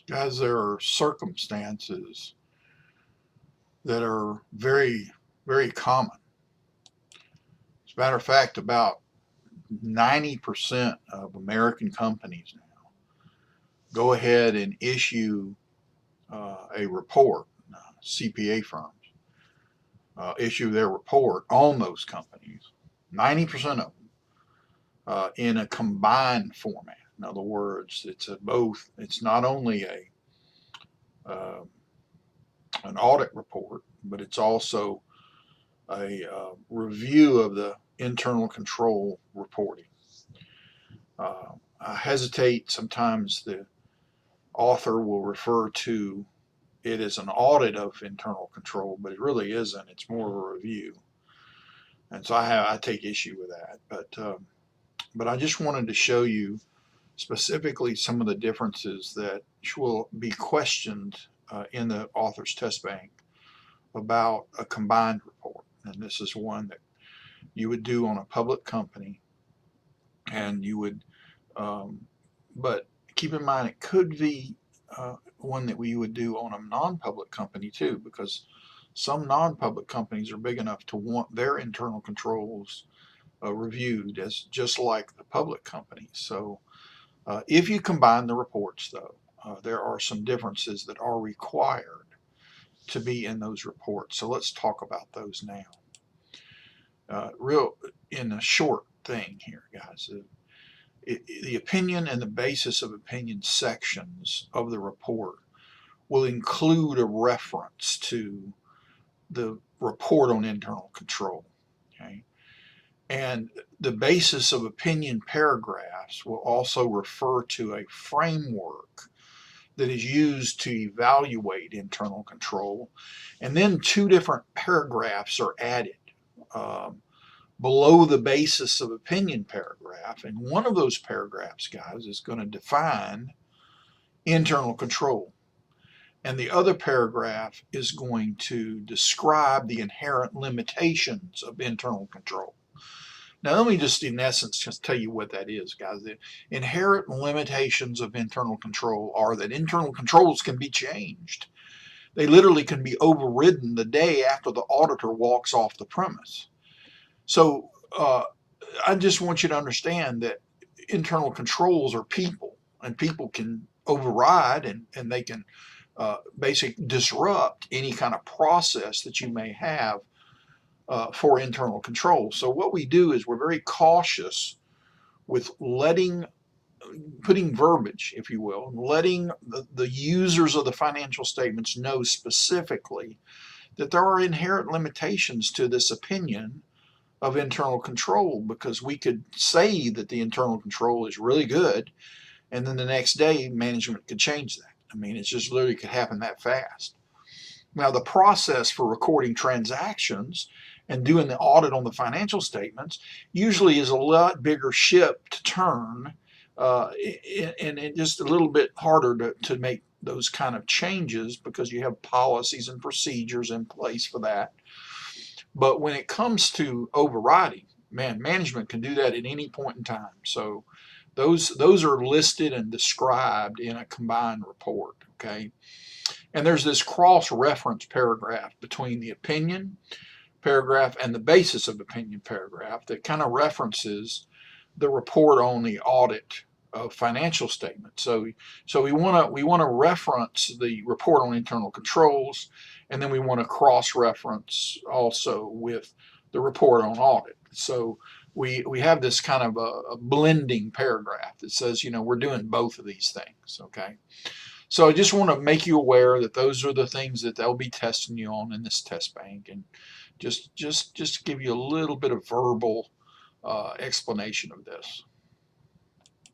Guys, there are circumstances that are very, very common. As a matter of fact, about 90% of American companies now go ahead and issue a report. CPA firms issue their report on those companies, 90% of them, in a combined format. In other words, it's not only uh, an audit report, but it's also a review of the internal control reporting. I hesitate sometimes the author will refer to it as an audit of internal control, but it really isn't. It's more of a review, and so I take issue with that. But I just wanted to show you specifically some of the differences that will be questioned in the author's test bank about a combined report. And this is one that you would do on a public company, and you would, um, but keep in mind it could be one that we would do on a non-public company too, because some non-public companies are big enough to want their internal controls reviewed as just like the public companies. So if you combine the reports, though, there are some differences that are required to be in those reports. So let's talk about those now. Real in a short thing here, guys. The opinion and the basis of opinion sections of the report will include a reference to the report on internal control. Okay. And the basis of opinion paragraphs will also refer to a framework that is used to evaluate internal control. And then two different paragraphs are added um, below the basis of opinion paragraph. And one of those paragraphs, guys, is going to define internal control. And the other paragraph is going to describe the inherent limitations of internal control. Now, let me just, in essence, just tell you what that is, guys. The inherent limitations of internal control are that internal controls can be changed. They literally can be overridden the day after the auditor walks off the premise. So, I just want you to understand that internal controls are people, and people can override and they can basically disrupt any kind of process that you may have for internal control. So what we do is we're very cautious with putting verbiage, if you will, letting the users of the financial statements know specifically that there are inherent limitations to this opinion of internal control, because we could say that the internal control is really good, and then the next day management could change that. I mean, it's just literally could happen that fast. Now, the process for recording transactions and doing the audit on the financial statements usually is a lot bigger ship to turn, and it's just a little bit harder to make those kind of changes because you have policies and procedures in place for that. But when it comes to overriding, man, management can do that at any point in time. So those are listed and described in a combined report. Okay. And there's this cross-reference paragraph between the opinion paragraph and the basis of opinion paragraph that kind of references the report on the audit of financial statements. So we want to reference the report on internal controls, and then we want to cross-reference also with the report on audit. So we have this kind of a blending paragraph that says, we're doing both of these things. Okay. So I just want to make you aware that those are the things that they'll be testing you on in this test bank, and just give you a little bit of verbal explanation of this.